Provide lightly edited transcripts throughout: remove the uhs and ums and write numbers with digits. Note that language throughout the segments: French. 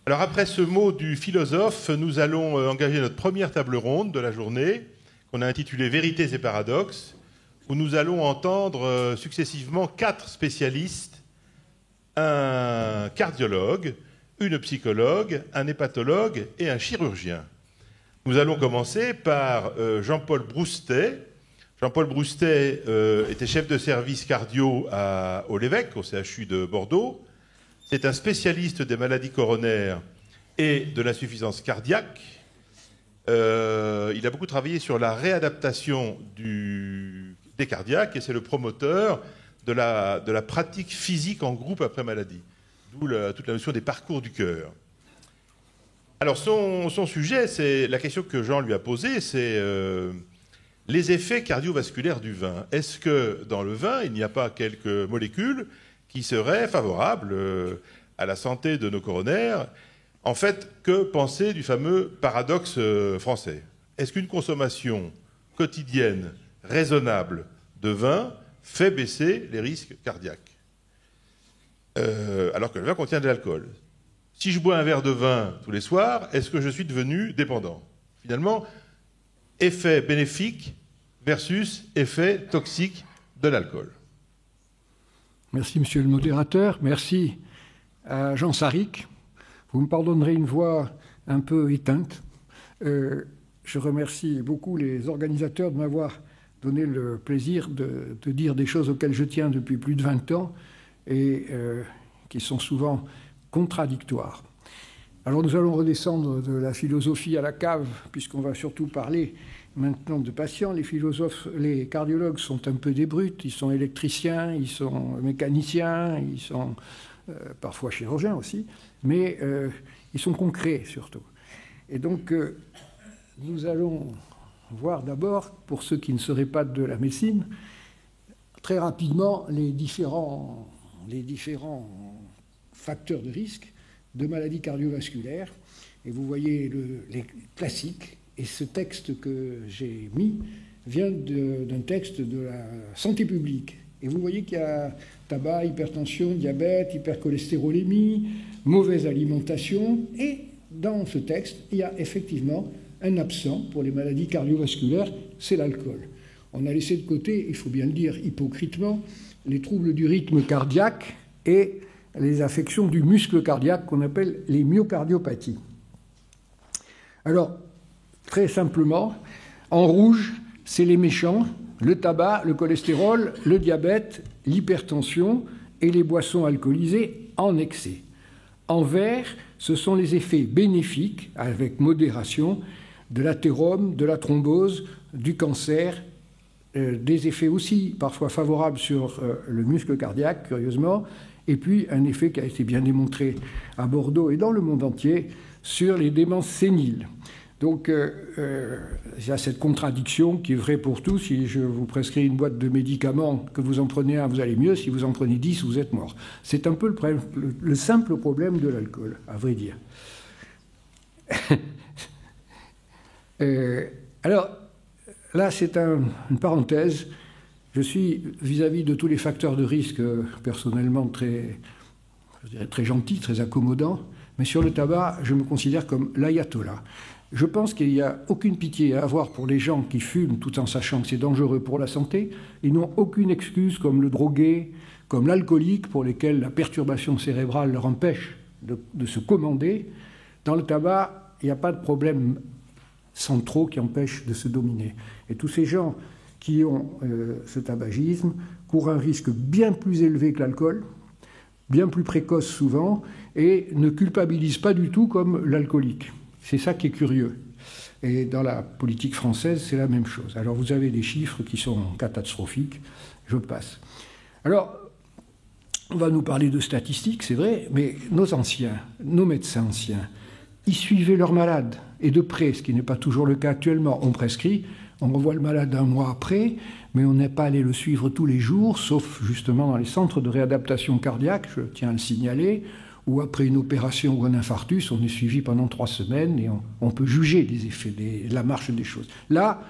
Alors après ce mot du philosophe, nous allons engager notre première table ronde de la journée, qu'on a intitulée Vérités et paradoxes, où nous allons entendre successivement 4 spécialistes, un cardiologue, une psychologue, un hépatologue et un chirurgien. Nous allons commencer par Jean-Paul Broustet. Jean-Paul Broustet était chef de service cardio au Lévesque, au CHU de Bordeaux. C'est un spécialiste des maladies coronaires et de l'insuffisance cardiaque. Il a beaucoup travaillé sur la réadaptation des cardiaques et c'est le promoteur de la pratique physique en groupe après maladie, d'où toute la notion des parcours du cœur. Alors son sujet, c'est la question que Jean lui a posée, c'est les effets cardiovasculaires du vin. Est-ce que dans le vin, il n'y a pas quelques molécules qui seraient favorables à la santé de nos coronaires? En fait, que penser du fameux paradoxe français? Est-ce qu'une consommation quotidienne raisonnable de vin fait baisser les risques cardiaques alors que le vin contient de l'alcool? Si je bois un verre de vin tous les soirs, est-ce que je suis devenu dépendant? Finalement, effet bénéfique versus effet toxique de l'alcool. Merci, monsieur le modérateur. Merci à Jean Sarric. Vous me pardonnerez une voix un peu éteinte. Je remercie beaucoup les organisateurs de m'avoir donné le plaisir de dire des choses auxquelles je tiens depuis plus de 20 ans et qui sont souvent contradictoires. Alors nous allons redescendre de la philosophie à la cave, puisqu'on va surtout parler maintenant de patients. Les cardiologues sont un peu des brutes, ils sont électriciens, ils sont mécaniciens, ils sont parfois chirurgiens aussi, mais ils sont concrets surtout. Et donc nous allons voir d'abord, pour ceux qui ne seraient pas de la médecine, très rapidement les différents facteurs de risque de maladies cardiovasculaires. Et vous voyez les classiques. Et ce texte que j'ai mis vient d'un texte de la santé publique. Et vous voyez qu'il y a tabac, hypertension, diabète, hypercholestérolémie, mauvaise alimentation. Et dans ce texte, il y a effectivement un absent pour les maladies cardiovasculaires, c'est l'alcool. On a laissé de côté, il faut bien le dire hypocritement, les troubles du rythme cardiaque et les affections du muscle cardiaque qu'on appelle les myocardiopathies. Alors, très simplement, en rouge, c'est les méchants, le tabac, le cholestérol, le diabète, l'hypertension et les boissons alcoolisées en excès. En vert, ce sont les effets bénéfiques, avec modération, de l'athérome, de la thrombose, du cancer, des effets aussi parfois favorables sur le muscle cardiaque, curieusement, et puis un effet qui a été bien démontré à Bordeaux et dans le monde entier sur les démences séniles. Donc il y a cette contradiction qui est vraie pour tous. Si je vous prescris une boîte de médicaments, que vous en prenez un, vous allez mieux. Si vous en prenez 10, vous êtes mort. C'est un peu le simple problème de l'alcool, à vrai dire. Alors, là, c'est une parenthèse. Je suis, vis-à-vis de tous les facteurs de risque, personnellement très gentil, très accommodant. Mais sur le tabac, je me considère comme l'ayatollah. Je pense qu'il n'y a aucune pitié à avoir pour les gens qui fument tout en sachant que c'est dangereux pour la santé. Ils n'ont aucune excuse comme le drogué, comme l'alcoolique pour lesquels la perturbation cérébrale leur empêche de se commander. Dans le tabac, il n'y a pas de problème centraux qui empêchent de se dominer. Et tous ces gens qui ont ce tabagisme courent un risque bien plus élevé que l'alcool, bien plus précoce souvent, et ne culpabilisent pas du tout comme l'alcoolique. C'est ça qui est curieux. Et dans la politique française, c'est la même chose. Alors vous avez des chiffres qui sont catastrophiques. Je passe. Alors, on va nous parler de statistiques, c'est vrai, mais nos anciens, nos médecins anciens, ils suivaient leurs malades, et de près, ce qui n'est pas toujours le cas actuellement. On prescrit, on revoit le malade un mois après, mais on n'est pas allé le suivre tous les jours, sauf justement dans les centres de réadaptation cardiaque, je tiens à le signaler, où après une opération ou un infarctus, on est suivi pendant 3 semaines et on peut juger des effets, de la marche des choses. Là,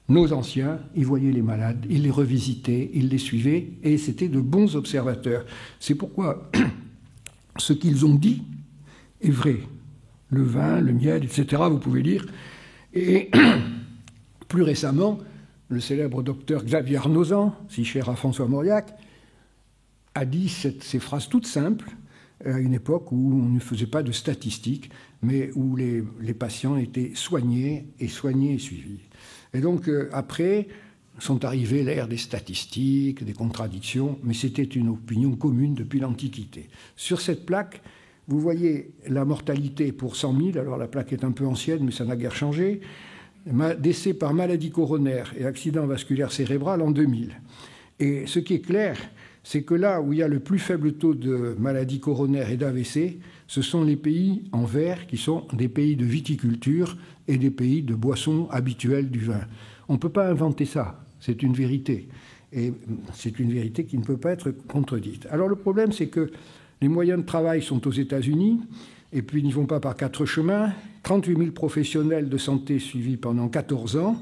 nos anciens, ils voyaient les malades, ils les revisitaient, ils les suivaient, et c'était de bons observateurs. C'est pourquoi ce qu'ils ont dit est vrai. le vin, le miel, etc., vous pouvez lire. Et plus récemment, le célèbre docteur Xavier Arnozan, si cher à François Mauriac, a dit ces phrases toutes simples à une époque où on ne faisait pas de statistiques, mais où les patients étaient soignés et suivis. Et donc, après, sont arrivées l'ère des statistiques, des contradictions, mais c'était une opinion commune depuis l'Antiquité. Sur cette plaque, vous voyez la mortalité pour 100 000, alors la plaque est un peu ancienne, mais ça n'a guère changé, décès par maladie coronaire et accident vasculaire cérébral en 2000. Et ce qui est clair, c'est que là où il y a le plus faible taux de maladie coronaire et d'AVC, ce sont les pays en vert qui sont des pays de viticulture et des pays de boissons habituelles du vin. On ne peut pas inventer ça, c'est une vérité. Et c'est une vérité qui ne peut pas être contredite. Alors le problème, c'est que les moyens de travail sont aux États-Unis, et puis ils n'y vont pas par 4 chemins. 38 000 professionnels de santé suivis pendant 14 ans.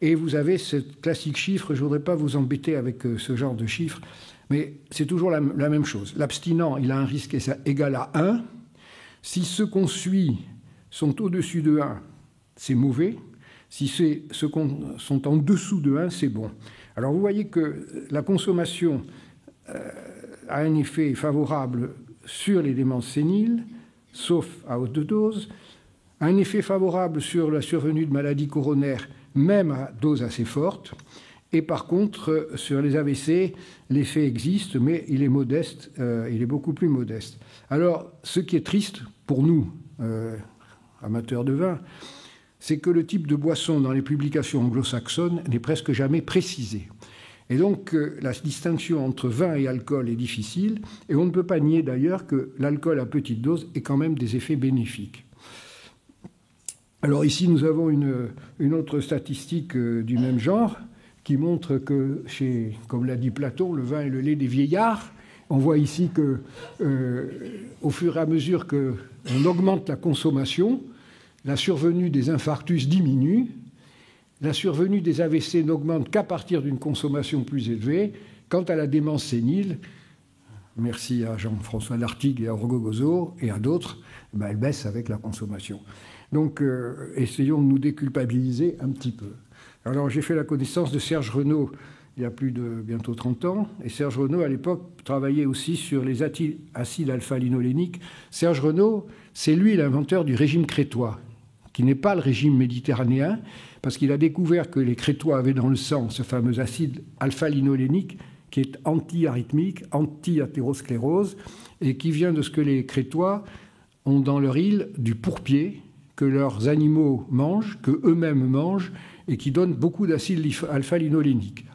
Et vous avez ce classique chiffre, je ne voudrais pas vous embêter avec ce genre de chiffres, mais c'est toujours la même chose. L'abstinent, il a un risque égal à 1. Si ceux qu'on suit sont au-dessus de 1, c'est mauvais. Si ceux sont en dessous de 1, c'est bon. Alors vous voyez que la consommation a un effet favorable sur les démences séniles, sauf à haute dose, a un effet favorable sur la survenue de maladies coronaires, même à dose assez forte. Et par contre, sur les AVC, l'effet existe, mais il est modeste, il est beaucoup plus modeste. Alors, ce qui est triste pour nous, amateurs de vin, c'est que le type de boisson dans les publications anglo-saxonnes n'est presque jamais précisé. Et donc, la distinction entre vin et alcool est difficile, et on ne peut pas nier d'ailleurs que l'alcool à petite dose ait quand même des effets bénéfiques. Alors ici, nous avons une autre statistique du même genre, qui montre que, comme l'a dit Platon, le vin est le lait des vieillards. On voit ici que, au fur et à mesure qu'on augmente la consommation, la survenue des infarctus diminue, la survenue des AVC n'augmente qu'à partir d'une consommation plus élevée. Quant à la démence sénile, merci à Jean-François Lartigue et à Orgogozo et à d'autres, elle baisse avec la consommation. Donc, essayons de nous déculpabiliser un petit peu. Alors, j'ai fait la connaissance de Serge Renaud il y a plus de bientôt 30 ans. Et Serge Renaud, à l'époque, travaillait aussi sur les acides alpha-linoléniques. Serge Renaud, c'est lui l'inventeur du régime crétois, qui n'est pas le régime méditerranéen, parce qu'il a découvert que les Crétois avaient dans le sang ce fameux acide alpha-linolénique qui est anti-arythmique, anti-athérosclérose, et qui vient de ce que les Crétois ont dans leur île du pourpier, que leurs animaux mangent, que eux-mêmes mangent, et qui donne beaucoup d'acide alpha-linolénique.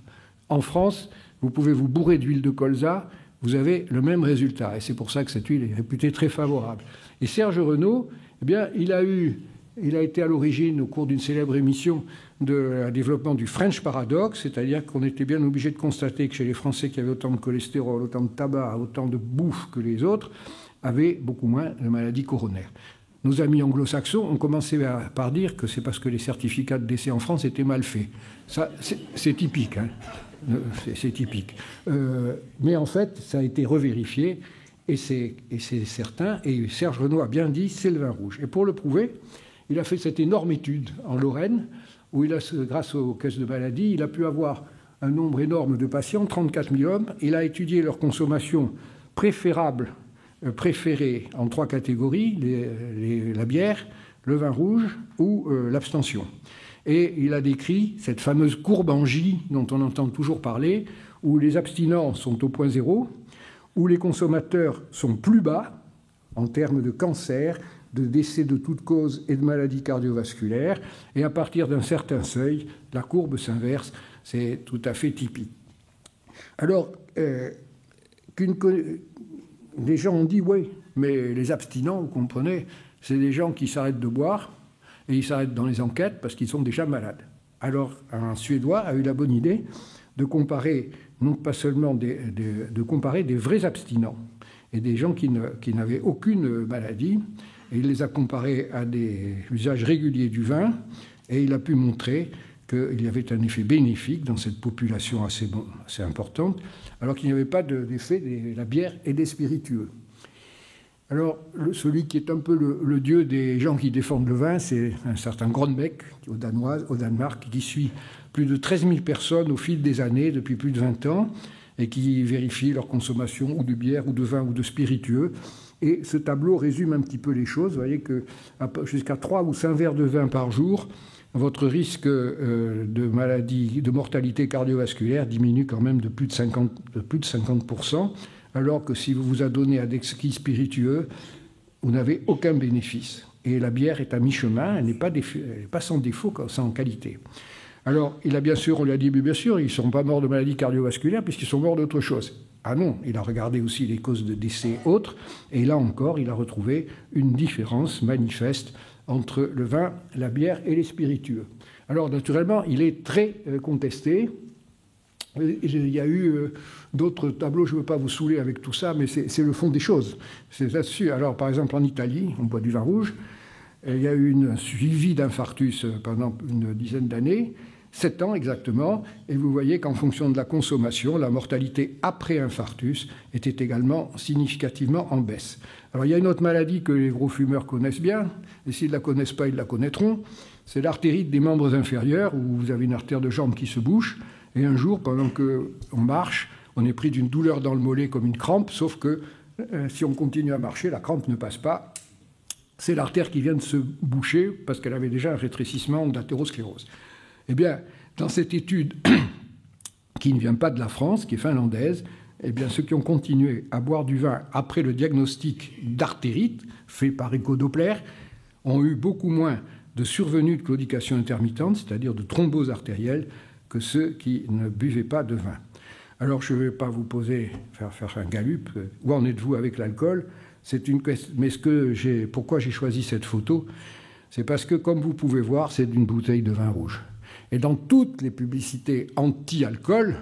En France, vous pouvez vous bourrer d'huile de colza, vous avez le même résultat. Et c'est pour ça que cette huile est réputée très favorable. Et Serge Renaud, eh bien, il a été à l'origine, au cours d'une célèbre émission, de développement du French Paradox, c'est-à-dire qu'on était bien obligé de constater que chez les Français qui avaient autant de cholestérol, autant de tabac, autant de bouffe que les autres, avaient beaucoup moins de maladies coronaires. Nos amis anglo-saxons ont commencé par dire que c'est parce que les certificats de décès en France étaient mal faits. Ça, c'est typique, hein. C'est typique. Mais en fait, ça a été revérifié, et c'est certain. Et Serge Renaud a bien dit, c'est le vin rouge. Et pour le prouver, il a fait cette énorme étude en Lorraine, où grâce aux caisses de maladie, il a pu avoir un nombre énorme de patients, 34 000 hommes. Il a étudié leur consommation préférée en 3 catégories, la bière, le vin rouge ou l'abstention. Et il a décrit cette fameuse courbe en J dont on entend toujours parler, où les abstinents sont au point zéro, où les consommateurs sont plus bas en termes de cancer, de décès de toute cause et de maladies cardiovasculaires, et à partir d'un certain seuil, la courbe s'inverse. C'est tout à fait typique. Alors, les gens ont dit, oui, mais les abstinents, vous comprenez, c'est des gens qui s'arrêtent de boire, et ils s'arrêtent dans les enquêtes parce qu'ils sont déjà malades. Alors, un Suédois a eu la bonne idée de comparer, non pas seulement de comparer des vrais abstinents et des gens qui n'avaient aucune maladie, et il les a comparés à des usages réguliers du vin, et il a pu montrer qu'il y avait un effet bénéfique dans cette population assez importante, alors qu'il n'y avait pas d'effet de la bière et des spiritueux. Alors, celui qui est un peu le dieu des gens qui défendent le vin, c'est un certain Grønbæk, au Danemark, qui suit plus de 13 000 personnes au fil des années, depuis plus de 20 ans, et qui vérifie leur consommation ou de bière, ou de vin, ou de spiritueux. Et ce tableau résume un petit peu les choses. Vous voyez que jusqu'à 3 ou 5 verres de vin par jour, votre risque de maladie, de mortalité cardiovasculaire diminue quand même de plus de 50%. Alors que si vous vous adonnez à des skis spiritueux, vous n'avez aucun bénéfice. Et la bière est à mi-chemin, elle n'est pas sans défaut, sans qualité. Alors, il a bien sûr, on l'a dit, bien sûr, ils ne sont pas morts de maladie cardiovasculaire puisqu'ils sont morts d'autre chose. Ah non, il a regardé aussi les causes de décès autres, et là encore, il a retrouvé une différence manifeste entre le vin, la bière et les spiritueux. Alors, naturellement, il est très contesté. Il y a eu d'autres tableaux, je ne veux pas vous saouler avec tout ça, mais c'est le fond des choses. C'est là-dessus. Alors, par exemple, en Italie, on boit du vin rouge. Il y a eu un suivi d'infarctus pendant une dizaine d'années, 7 ans exactement, et vous voyez qu'en fonction de la consommation, la mortalité après infarctus était également significativement en baisse. Alors, il y a une autre maladie que les gros fumeurs connaissent bien, et s'ils ne la connaissent pas, ils la connaîtront. C'est l'artérite des membres inférieurs, où vous avez une artère de jambe qui se bouche. Et un jour, pendant qu'on marche, on est pris d'une douleur dans le mollet comme une crampe, sauf que si on continue à marcher, la crampe ne passe pas. C'est l'artère qui vient de se boucher parce qu'elle avait déjà un rétrécissement d'athérosclérose. Eh bien, dans cette étude qui ne vient pas de la France, qui est finlandaise, eh bien, ceux qui ont continué à boire du vin après le diagnostic d'artérite, fait par écho-Doppler, ont eu beaucoup moins de survenue de claudication intermittente, c'est-à-dire de thrombose artérielle, que ceux qui ne buvaient pas de vin. Alors, je ne vais pas vous faire un gallup. Où en êtes-vous avec l'alcool ? C'est une question. Mais pourquoi j'ai choisi cette photo ? C'est parce que, comme vous pouvez voir, c'est une bouteille de vin rouge. Et dans toutes les publicités anti-alcool,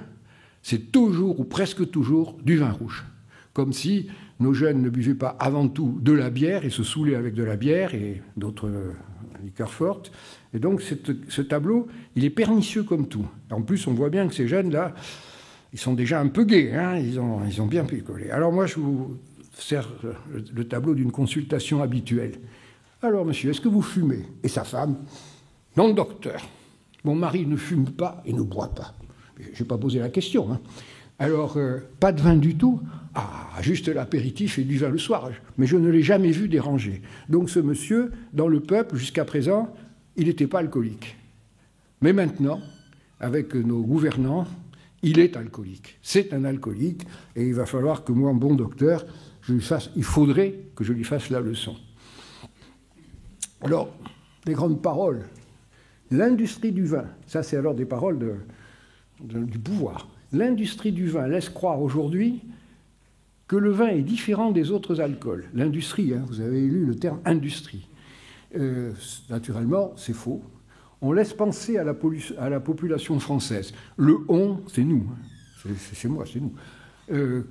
c'est toujours ou presque toujours du vin rouge. Comme si nos jeunes ne buvaient pas avant tout de la bière et se saoulaient avec de la bière et d'autres liqueurs fortes. Et donc, ce tableau, il est pernicieux comme tout. En plus, on voit bien que ces jeunes-là, ils sont déjà un peu gais, hein, ils ont bien picolé. Alors moi, je vous sers le tableau d'une consultation habituelle. Alors, monsieur, est-ce que vous fumez ? Et sa femme ? Non, docteur. Mon mari ne fume pas et ne boit pas. Je n'ai pas posé la question. Hein. Alors, pas de vin du tout ? Ah, juste l'apéritif et du vin le soir. Mais je ne l'ai jamais vu déranger. Donc ce monsieur, dans le peuple, jusqu'à présent, il n'était pas alcoolique. Mais maintenant, avec nos gouvernants, il est alcoolique. C'est un alcoolique, et il va falloir que moi, bon docteur, il faudrait que je lui fasse la leçon. Alors, les grandes paroles. L'industrie du vin, ça c'est alors des paroles du pouvoir. L'industrie du vin laisse croire aujourd'hui que le vin est différent des autres alcools. L'industrie, hein, vous avez lu le terme industrie. Naturellement, c'est faux. On laisse penser à la population française. Le « on », c'est nous, hein. C'est moi, c'est nous.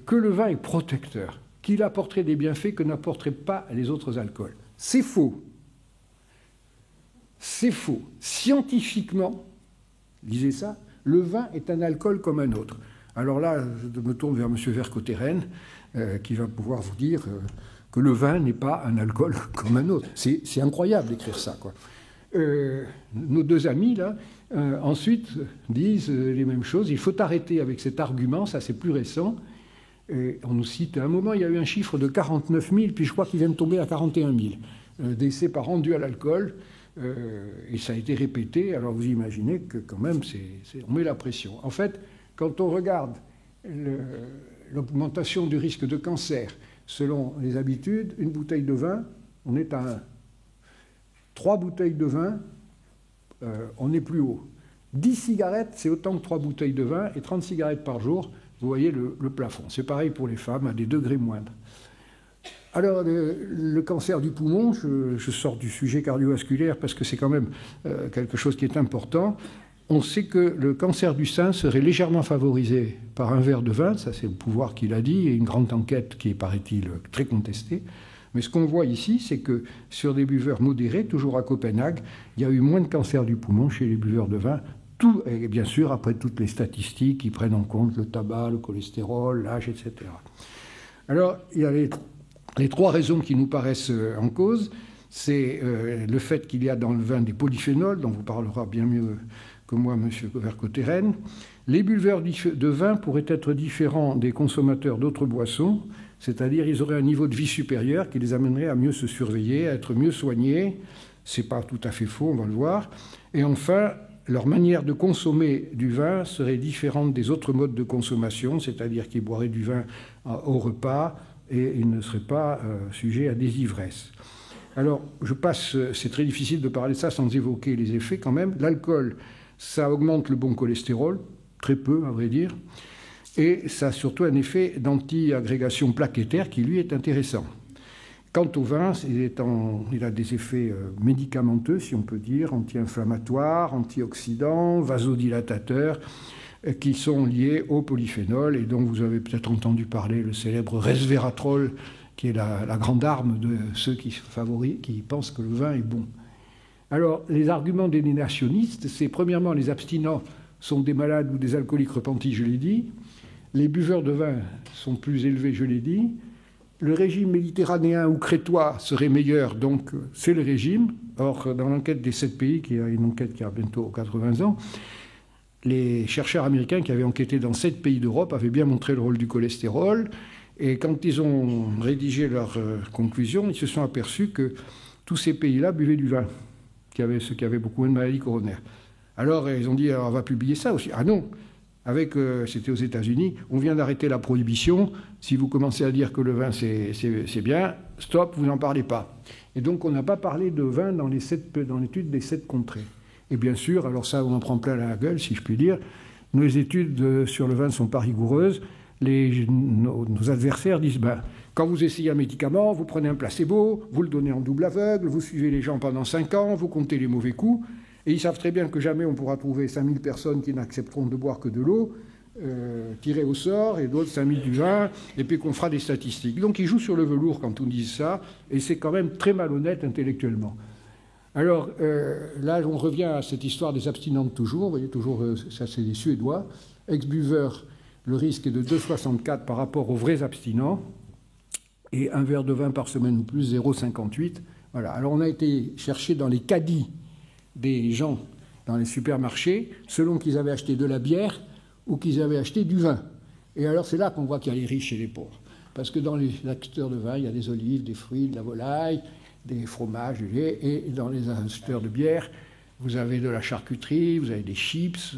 Que le vin est protecteur, qu'il apporterait des bienfaits que n'apporteraient pas les autres alcools. C'est faux. C'est faux. Scientifiquement, lisez ça, le vin est un alcool comme un autre. Alors là, je me tourne vers M. Vercotteren, qui va pouvoir vous dire que le vin n'est pas un alcool comme un autre. C'est incroyable d'écrire ça, quoi. Nos deux amis, là, ensuite, disent les mêmes choses. Il faut arrêter avec cet argument, ça c'est plus récent. On nous cite, à un moment, il y a eu un chiffre de 49 000, puis je crois qu'il vient de tomber à 41 000 décès par an dus à l'alcool. Et ça a été répété, alors vous imaginez que quand même, on met la pression. En fait, quand on regarde l'augmentation du risque de cancer selon les habitudes, une bouteille de vin, on est à 1. 3 bouteilles de vin, on est plus haut. 10 cigarettes, c'est autant que 3 bouteilles de vin, et 30 cigarettes par jour, vous voyez le plafond. C'est pareil pour les femmes, à des degrés moindres. Alors, le cancer du poumon, je sors du sujet cardiovasculaire parce que c'est quand même quelque chose qui est important. On sait que le cancer du sein serait légèrement favorisé par un verre de vin, ça c'est le pouvoir qui l'a dit, et une grande enquête qui est, paraît-il, très contestée. Mais ce qu'on voit ici, c'est que sur des buveurs modérés, toujours à Copenhague, il y a eu moins de cancer du poumon chez les buveurs de vin, tout, et bien sûr, après toutes les statistiques qui prennent en compte le tabac, le cholestérol, l'âge, etc. Alors, il y a les Les trois raisons qui nous paraissent en cause, c'est le fait qu'il y a dans le vin des polyphénols, dont vous parlera bien mieux que moi, M. Vercotteren. Les buveurs de vin pourraient être différents des consommateurs d'autres boissons, c'est-à-dire ils auraient un niveau de vie supérieur qui les amènerait à mieux se surveiller, à être mieux soignés. Ce n'est pas tout à fait faux, on va le voir. Et enfin, leur manière de consommer du vin serait différente des autres modes de consommation, c'est-à-dire qu'ils boiraient du vin au repas et ils ne seraient pas sujets à des ivresses. Alors, je passe, c'est très difficile de parler de ça sans évoquer les effets quand même. L'alcool, ça augmente le bon cholestérol, très peu à vrai dire, et ça a surtout un effet d'anti-agrégation plaquettaire qui, lui, est intéressant. Quant au vin, il a des effets médicamenteux, si on peut dire, anti-inflammatoires, antioxydants, vasodilatateurs, qui sont liés au polyphénol et dont vous avez peut-être entendu parler, le célèbre resveratrol, qui est la grande arme de ceux qui pensent que le vin est bon. Alors, les arguments des négationnistes, c'est premièrement, les abstinents sont des malades ou des alcooliques repentis, je l'ai dit. Les buveurs de vin sont plus élevés, je l'ai dit. Le régime méditerranéen ou crétois serait meilleur, donc c'est le régime. Or, dans l'enquête des 7 pays, qui est une enquête qui a bientôt 80 ans, les chercheurs américains qui avaient enquêté dans 7 pays d'Europe avaient bien montré le rôle du cholestérol. Et quand ils ont rédigé leurs conclusions, ils se sont aperçus que tous ces pays-là buvaient du vin, ceux qui avaient beaucoup de maladies coronaires. Alors, ils ont dit, on va publier ça aussi. Ah non, c'était aux États-Unis, on vient d'arrêter la prohibition. Si vous commencez à dire que le vin, c'est bien, stop, vous n'en parlez pas. Et donc, on n'a pas parlé de vin dans l'étude des 7 contrées. Et bien sûr, alors ça, on en prend plein la gueule, si je puis dire, nos études sur le vin ne sont pas rigoureuses. Nos adversaires disent, quand vous essayez un médicament, vous prenez un placebo, vous le donnez en double aveugle, vous suivez les gens pendant 5 ans, vous comptez les mauvais coups, et ils savent très bien que jamais on pourra trouver 5000 personnes qui n'accepteront de boire que de l'eau, tirées au sort, et d'autres 5000 du vin, et puis qu'on fera des statistiques. Donc ils jouent sur le velours quand on dit ça, et c'est quand même très malhonnête intellectuellement. Alors là, on revient à cette histoire des abstinentes toujours, vous voyez, toujours, ça c'est des Suédois, ex-buveurs. Le risque est de 2,64 par rapport aux vrais abstinents et un verre de vin par semaine ou plus, 0,58. Voilà. Alors on a été chercher dans les caddies des gens dans les supermarchés selon qu'ils avaient acheté de la bière ou qu'ils avaient acheté du vin. Et alors c'est là qu'on voit qu'il y a les riches et les pauvres. Parce que dans les acheteurs de vin, il y a des olives, des fruits, de la volaille, des fromages, du lait. Et dans les acheteurs de bière, vous avez de la charcuterie, vous avez des chips,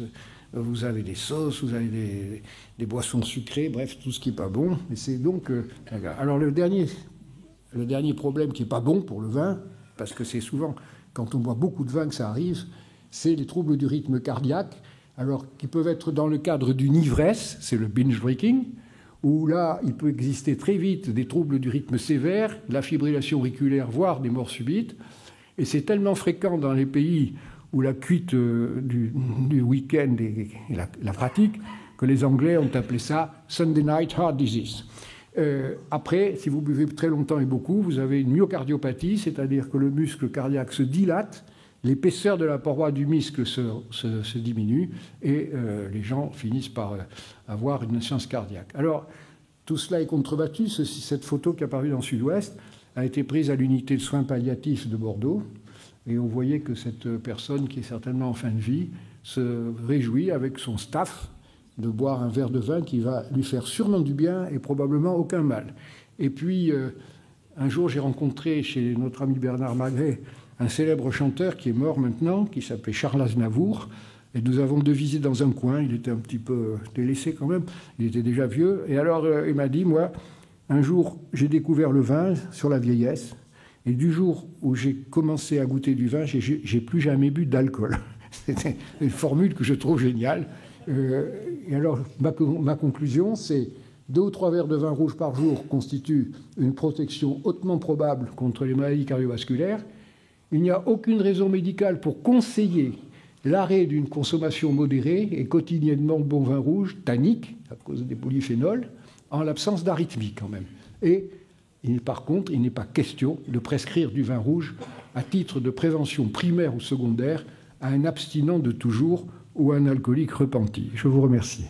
vous avez des sauces, vous avez des boissons sucrées, bref, tout ce qui n'est pas bon. Et c'est donc... Alors le dernier problème qui n'est pas bon pour le vin, parce que c'est souvent quand on boit beaucoup de vin que ça arrive, c'est les troubles du rythme cardiaque, alors qui peuvent être dans le cadre d'une ivresse, c'est le binge drinking, où là, il peut exister très vite des troubles du rythme sévère, la fibrillation auriculaire, voire des morts subites. Et c'est tellement fréquent dans les pays où la cuite du week-end est la pratique, que les Anglais ont appelé ça « Sunday night heart disease ». Après, si vous buvez très longtemps et beaucoup, vous avez une myocardiopathie, c'est-à-dire que le muscle cardiaque se dilate, l'épaisseur de la paroi du muscle se diminue et les gens finissent par avoir une insuffisance cardiaque. Alors, tout cela est contrebattu. Cette photo qui est apparue dans Sud-Ouest a été prise à l'unité de soins palliatifs de Bordeaux. Et on voyait que cette personne, qui est certainement en fin de vie, se réjouit avec son staff de boire un verre de vin qui va lui faire sûrement du bien et probablement aucun mal. Et puis, un jour, j'ai rencontré chez notre ami Bernard Magret un célèbre chanteur qui est mort maintenant, qui s'appelait Charles Aznavour. Et nous avons devisé dans un coin. Il était un petit peu délaissé quand même. Il était déjà vieux. Et alors, il m'a dit, moi, un jour, j'ai découvert le vin sur la vieillesse. Et du jour où j'ai commencé à goûter du vin, j'ai plus jamais bu d'alcool. C'était une formule que je trouve géniale. Et alors, ma conclusion, c'est 2 ou 3 verres de vin rouge par jour constituent une protection hautement probable contre les maladies cardiovasculaires. Il n'y a aucune raison médicale pour conseiller l'arrêt d'une consommation modérée et quotidiennement de bon vin rouge, tannique, à cause des polyphénols, en l'absence d'arythmie quand même. Et par contre, il n'est pas question de prescrire du vin rouge à titre de prévention primaire ou secondaire à un abstinent de toujours ou à un alcoolique repenti. Je vous remercie.